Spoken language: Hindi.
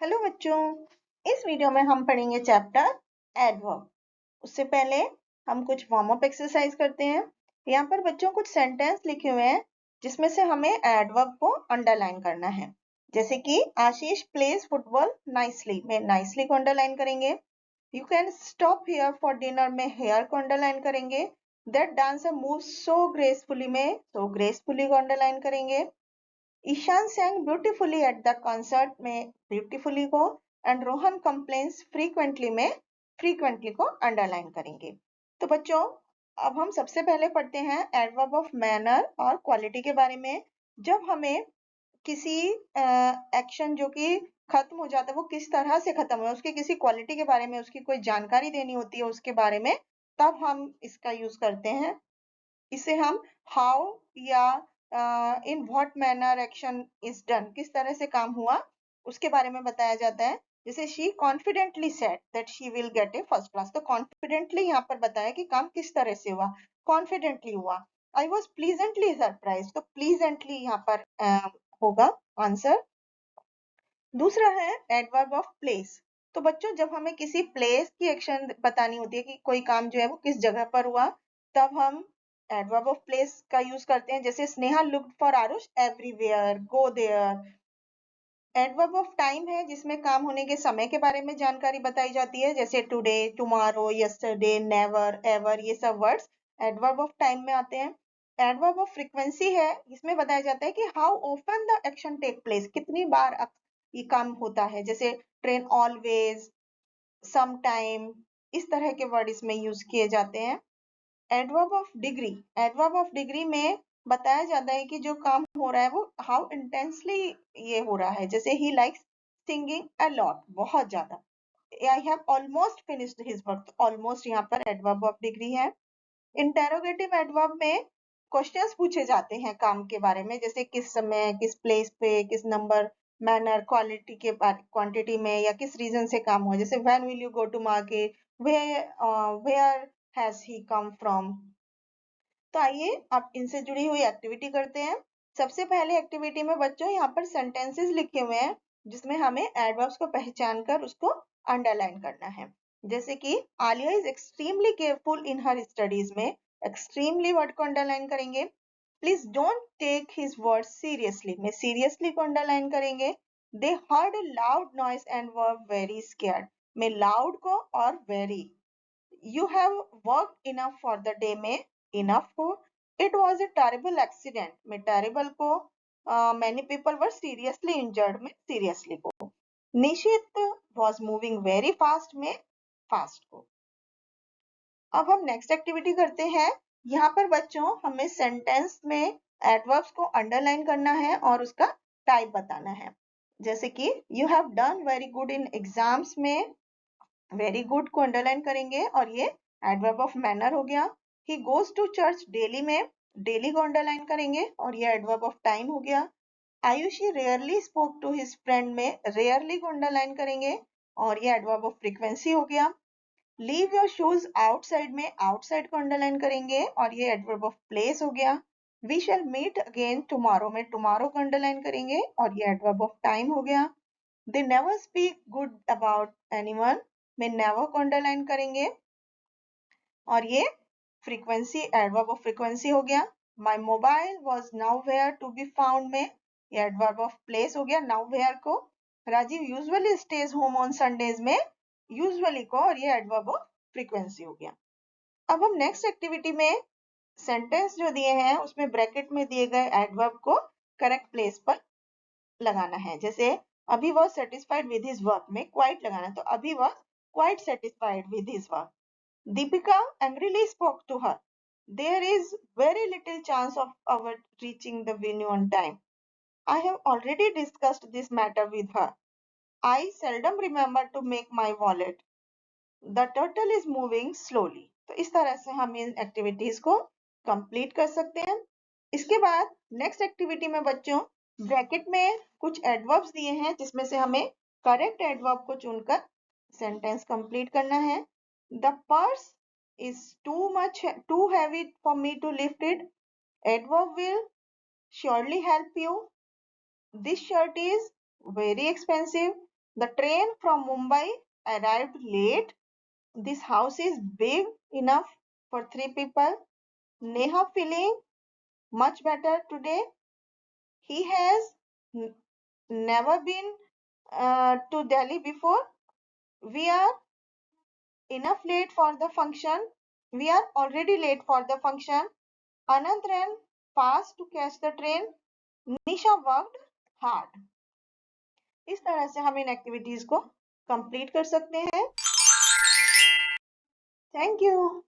हेलो बच्चों, इस वीडियो में हम पढ़ेंगे चैप्टर एडवर्ब। उससे पहले हम कुछ वार्म अप एक्सरसाइज करते हैं। यहाँ पर बच्चों कुछ सेंटेंस लिखे हुए हैं जिसमें से हमें एडवर्ब को अंडरलाइन करना है। जैसे कि आशीष प्लेज फुटबॉल नाइसली में नाइसली को अंडरलाइन करेंगे। You can stop here for dinner में हेयर को अंडरलाइन करेंगे। That dancer move so gracefully में सो ग्रेसफुली को अंडरलाइन करेंगे। Ishaan sang beautifully at the concert में ब्यूटीफुली को एंड रोहन कंप्लेन्स फ्रीक्वेंटली में फ्रीक्वेंटली को अंडरलाइन करेंगे। तो बच्चों, अब हम सबसे पहले पढ़ते हैं एडवर्ब ऑफ मैनर और क्वालिटी के बारे में। जब हमें किसी एक्शन जो कि खत्म हो जाता है वो किस तरह से खत्म हुआ, उसकी किसी क्वालिटी के बारे में, उसकी कोई जानकारी देनी होती है उसके बारे में, तब हम इसका यूज करते हैं। इसे हम हाउ या in what manner action is done, किस तरह से काम हुआ उसके बारे में बताया जाता है। जैसे she confidently said that she will get A first class, तो कॉन्फिडेंटली यहाँ पर बताया कि काम किस तरह से हुआ, कॉन्फिडेंटली हुआ। आई वॉज प्लीजेंटली सरप्राइज, तो प्लीजेंटली यहाँ पर होगा आंसर। दूसरा है एडवर्ब ऑफ प्लेस। तो बच्चों, जब हमें किसी प्लेस की एक्शन बतानी होती है कि कोई काम जो है वो किस जगह पर हुआ, तब हम एडवर्ब ऑफ प्लेस का यूज करते हैं। जैसे Sneha looked for Aarush everywhere, go there. Adverb of time है जिसमें काम होने के समय के बारे में जानकारी बताई जाती है, जैसे today, tomorrow, yesterday, never, ever, ये सब वर्ड्स एडवर्ब ऑफ टाइम में आते हैं। एडवर्ब ऑफ फ्रीक्वेंसी है, इसमें बताया जाता है कि how often the action take place, कितनी बार ये काम होता है। जैसे ट्रेन, ऑलवेज, सम टाइम, इस तरह के वर्ड इसमें यूज किए जाते हैं। Adverb of degree, adverb of degree में बताया जाता है कि जो काम हो रहा है वो हाउ इंटेंसली ये हो रहा है। जैसे he likes singing a lot, बहुत ज्यादा। I have almost finished his work, almost यहाँ पर एडवर्ब ऑफ डिग्री है। इंटेरोगेटिव एडवर्ब में क्वेश्चंस पूछे जाते हैं काम के बारे में, जैसे किस समय, किस प्लेस पे, किस नंबर, मैनर, क्वालिटी के क्वांटिटी में, या किस रीजन से काम हुआ। जैसे when will you go to market, where has he come from. तो आइए अब इनसे जुड़ी हुई एक्टिविटी करते हैं। सबसे पहले एक्टिविटी में बच्चों यहाँ पर सेंटेंसेस लिखे हुए हैं जिसमें हमें एडवर्ब्स को पहचान कर उसको अंडरलाइन करना है। जैसे कि Alia is extremely careful in her studies में एक्सट्रीमली वर्ड को अंडरलाइन करेंगे। Please don't take his word seriously में सीरियसली को अंडरलाइन करेंगे। They heard a loud noise and were very scared में लाउड को और very. You have worked enough for the day में enough को। It was a terrible accident में terrible को। Many people were seriously injured में seriously को। निशित was moving very fast में fast को। अब हम नेक्स्ट एक्टिविटी करते हैं। यहाँ पर बच्चों हमें सेंटेंस में एडवर्ब्स को अंडरलाइन करना है और उसका टाइप बताना है। जैसे कि you have done very good in exams में वेरी गुड को अंडरलाइन करेंगे और ये एडवर्ब ऑफ मैनर हो गया। He goes to church daily में डेली को अंडरलाइन करेंगे और ये एडवर्ब ऑफ टाइम हो गया। Ayushi rarely spoke to his friend में रेयरली को अंडरलाइन करेंगे और ये एडवर्ब ऑफ फ्रीक्वेंसी हो गया। लीव योर शूज आउटसाइड में आउटसाइड को अंडरलाइन करेंगे और ये एडवर्ब ऑफ प्लेस हो गया। We shall meet again tomorrow में टुमारो को अंडरलाइन करेंगे और ये एडवर्ब ऑफ टाइम हो गया। They never speak good about anyone में नेवर को अंडरलाइन करेंगे और ये फ्रीक्वेंसी एडवर्ब ऑफ फ्रीक्वेंसी हो गया। My mobile was nowhere to be found में ये एडवर्ब ऑफ प्लेस हो गया नाउ वेयर को। Rajiv usually stays home on Sundays में यूजुअली को और ये एडवर्ब ऑफ फ्रीक्वेंसी हो गया। अब हम नेक्स्ट एक्टिविटी में सेंटेंस जो दिए हैं उसमें ब्रैकेट में दिए गए एडवर्ब को करेक्ट प्लेस पर लगाना है। जैसे अभी was satisfied with his work में क्वाइट लगाना है, तो अभी was quite satisfied with his work. Deepika angrily spoke to her. There is very little chance of our reaching the venue on time. I have already discussed this matter with her. I seldom remember to make my wallet. The turtle is moving slowly. तो इस तरह से हम इन एक्टिविटीज को कंप्लीट कर सकते हैं। इसके बाद नेक्स्ट एक्टिविटी में बच्चों ब्रैकेट में कुछ एडवर्ब्स दिए हैं जिसमें से हमें करेक्ट एडवर्ब को चुनकर सेंटेंस कंप्लीट करना है। The purse is too heavy for me to lift it. Adverb will surely help you. This shirt is very expensive. The train from Mumbai arrived late. This house is big enough for 3 people. Neha feeling much better today. He has never been to Delhi before. We are enough late for the function. We are already late for the function. Anand ran fast to catch the train. Nisha worked hard. इस तरह से हम इन एक्टिविटीज को कंप्लीट कर सकते हैं. Thank you.